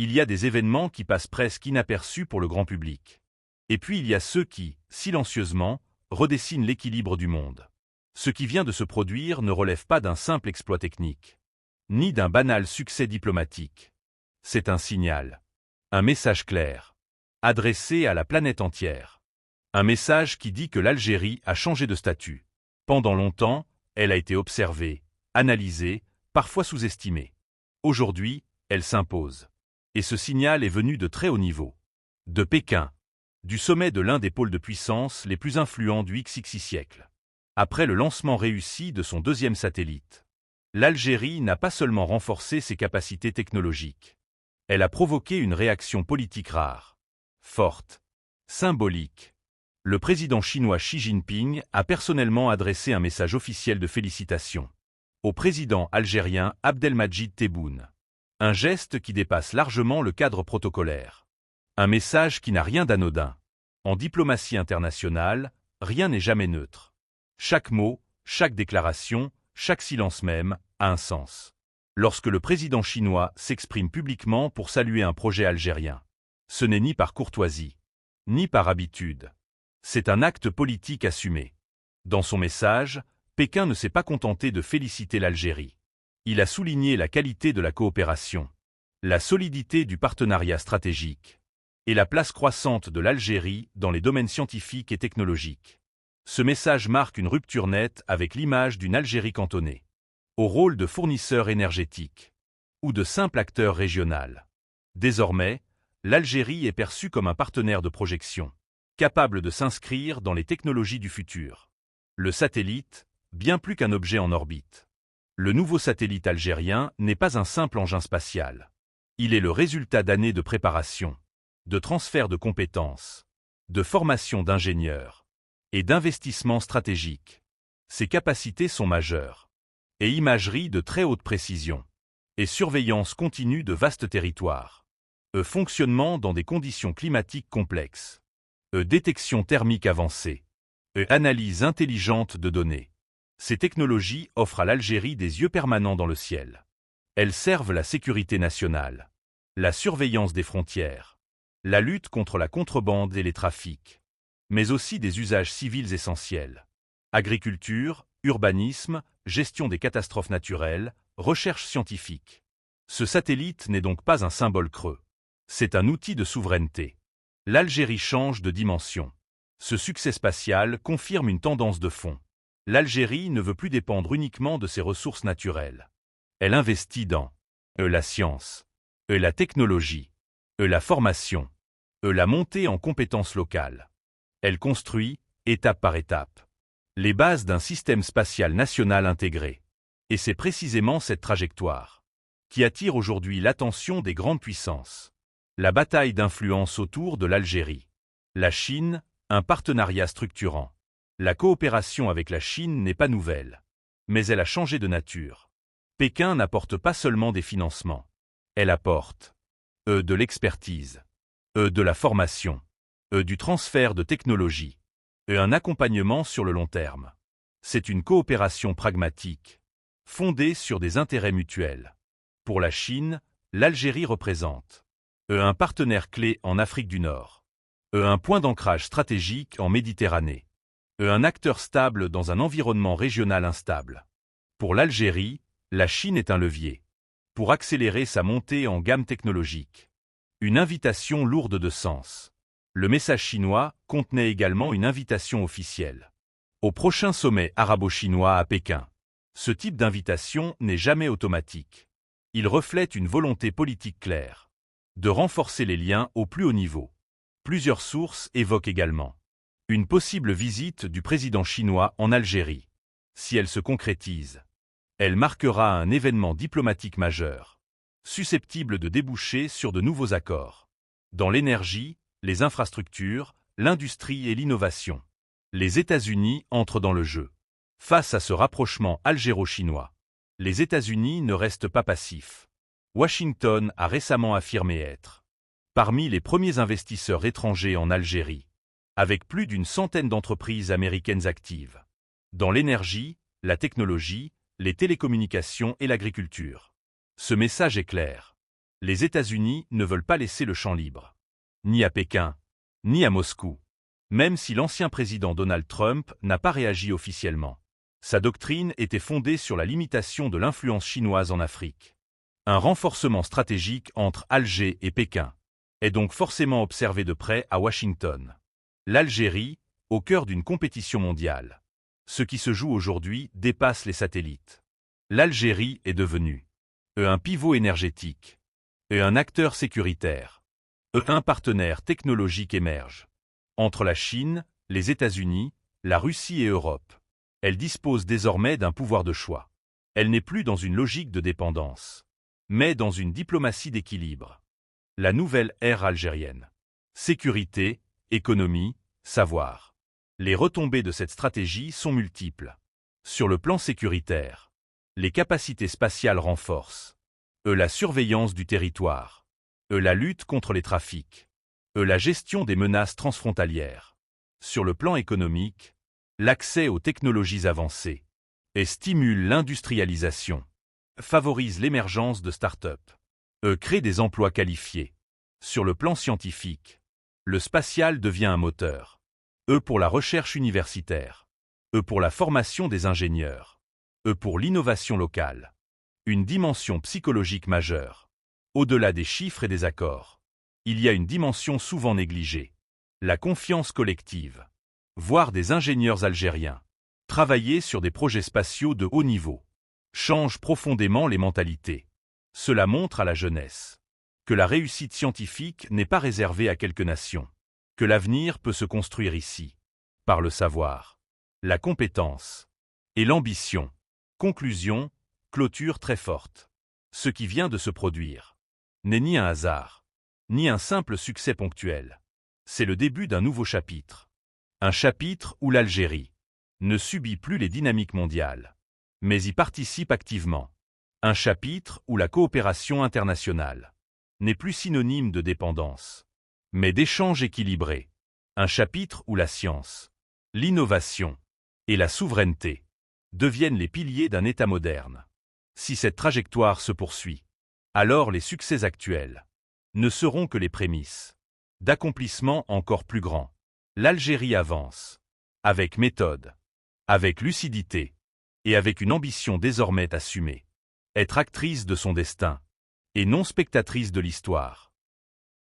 Il y a des événements qui passent presque inaperçus pour le grand public. Et puis il y a ceux qui, silencieusement, redessinent l'équilibre du monde. Ce qui vient de se produire ne relève pas d'un simple exploit technique, ni d'un banal succès diplomatique. C'est un signal, un message clair, adressé à la planète entière. Un message qui dit que l'Algérie a changé de statut. Pendant longtemps, elle a été observée, analysée, parfois sous-estimée. Aujourd'hui, elle s'impose. Et ce signal est venu de très haut niveau. De Pékin, du sommet de l'un des pôles de puissance les plus influents du XXI siècle. Après le lancement réussi de son deuxième satellite, l'Algérie n'a pas seulement renforcé ses capacités technologiques. Elle a provoqué une réaction politique rare, forte, symbolique. Le président chinois Xi Jinping a personnellement adressé un message officiel de félicitations au président algérien Abdelmadjid Tebboune. Un geste qui dépasse largement le cadre protocolaire. Un message qui n'a rien d'anodin. En diplomatie internationale, rien n'est jamais neutre. Chaque mot, chaque déclaration, chaque silence même, a un sens. Lorsque le président chinois s'exprime publiquement pour saluer un projet algérien, ce n'est ni par courtoisie, ni par habitude. C'est un acte politique assumé. Dans son message, Pékin ne s'est pas contenté de féliciter l'Algérie. Il a souligné la qualité de la coopération, la solidité du partenariat stratégique et la place croissante de l'Algérie dans les domaines scientifiques et technologiques. Ce message marque une rupture nette avec l'image d'une Algérie cantonnée au rôle de fournisseur énergétique ou de simple acteur régional. Désormais, l'Algérie est perçue comme un partenaire de projection, capable de s'inscrire dans les technologies du futur. Le satellite, bien plus qu'un objet en orbite. Le nouveau satellite algérien n'est pas un simple engin spatial. Il est le résultat d'années de préparation, de transfert de compétences, de formation d'ingénieurs et d'investissements stratégiques. Ses capacités sont majeures. Et imagerie de très haute précision. Et surveillance continue de vastes territoires. Fonctionnement dans des conditions climatiques complexes. Détection thermique avancée. Analyse intelligente de données. Ces technologies offrent à l'Algérie des yeux permanents dans le ciel. Elles servent la sécurité nationale, la surveillance des frontières, la lutte contre la contrebande et les trafics, mais aussi des usages civils essentiels. Agriculture, urbanisme, gestion des catastrophes naturelles, recherche scientifique. Ce satellite n'est donc pas un symbole creux. C'est un outil de souveraineté. L'Algérie change de dimension. Ce succès spatial confirme une tendance de fond. L'Algérie ne veut plus dépendre uniquement de ses ressources naturelles. Elle investit dans la science, la technologie, la formation, la montée en compétences locales. Elle construit, étape par étape, les bases d'un système spatial national intégré. Et c'est précisément cette trajectoire qui attire aujourd'hui l'attention des grandes puissances. La bataille d'influence autour de l'Algérie. La Chine, un partenariat structurant. La coopération avec la Chine n'est pas nouvelle, mais elle a changé de nature. Pékin n'apporte pas seulement des financements. Elle apporte de l'expertise, de la formation, du transfert de technologie, un accompagnement sur le long terme. C'est une coopération pragmatique, fondée sur des intérêts mutuels. Pour la Chine, l'Algérie représente un partenaire clé en Afrique du Nord, un point d'ancrage stratégique en Méditerranée, un acteur stable dans un environnement régional instable. Pour l'Algérie, la Chine est un levier pour accélérer sa montée en gamme technologique. Une invitation lourde de sens. Le message chinois contenait également une invitation officielle au prochain sommet arabo-chinois à Pékin. Ce type d'invitation n'est jamais automatique. Il reflète une volonté politique claire de renforcer les liens au plus haut niveau. Plusieurs sources évoquent également une possible visite du président chinois en Algérie. Si elle se concrétise, elle marquera un événement diplomatique majeur, susceptible de déboucher sur de nouveaux accords. Dans l'énergie, les infrastructures, l'industrie et l'innovation. Les États-Unis entrent dans le jeu. Face à ce rapprochement algéro-chinois, les États-Unis ne restent pas passifs. Washington a récemment affirmé être parmi les premiers investisseurs étrangers en Algérie, avec plus d'une centaine d'entreprises américaines actives dans l'énergie, la technologie, les télécommunications et l'agriculture. Ce message est clair. Les États-Unis ne veulent pas laisser le champ libre. Ni à Pékin, ni à Moscou. Même si l'ancien président Donald Trump n'a pas réagi officiellement. Sa doctrine était fondée sur la limitation de l'influence chinoise en Afrique. Un renforcement stratégique entre Alger et Pékin est donc forcément observé de près à Washington. L'Algérie, au cœur d'une compétition mondiale. Ce qui se joue aujourd'hui dépasse les satellites. L'Algérie est devenue un pivot énergétique, un acteur sécuritaire, un partenaire technologique émerge. Entre la Chine, les États-Unis, la Russie et Europe, elle dispose désormais d'un pouvoir de choix. Elle n'est plus dans une logique de dépendance, mais dans une diplomatie d'équilibre. La nouvelle ère algérienne. Sécurité, économie, savoir. Les retombées de cette stratégie sont multiples. Sur le plan sécuritaire, les capacités spatiales renforcent. La surveillance du territoire. La lutte contre les trafics. La gestion des menaces transfrontalières. Sur le plan économique, l'accès aux technologies avancées stimule l'industrialisation, favorise l'émergence de start-up, crée des emplois qualifiés. Sur le plan scientifique, le spatial devient un moteur, pour la recherche universitaire, pour la formation des ingénieurs, pour l'innovation locale. Une dimension psychologique majeure. Au-delà des chiffres et des accords, il y a une dimension souvent négligée. La confiance collective. Voir des ingénieurs algériens travailler sur des projets spatiaux de haut niveau change profondément les mentalités. Cela montre à la jeunesse que la réussite scientifique n'est pas réservée à quelques nations, que l'avenir peut se construire ici, par le savoir, la compétence et l'ambition. Conclusion, clôture très forte. Ce qui vient de se produire n'est ni un hasard, ni un simple succès ponctuel. C'est le début d'un nouveau chapitre. Un chapitre où l'Algérie ne subit plus les dynamiques mondiales, mais y participe activement. Un chapitre où la coopération internationale n'est plus synonyme de dépendance, mais d'échanges équilibrés. Un chapitre où la science, l'innovation et la souveraineté deviennent les piliers d'un État moderne. Si cette trajectoire se poursuit, alors les succès actuels ne seront que les prémices d'accomplissements encore plus grands. L'Algérie avance, avec méthode, avec lucidité, et avec une ambition désormais assumée. Être actrice de son destin, et non spectatrice de l'histoire.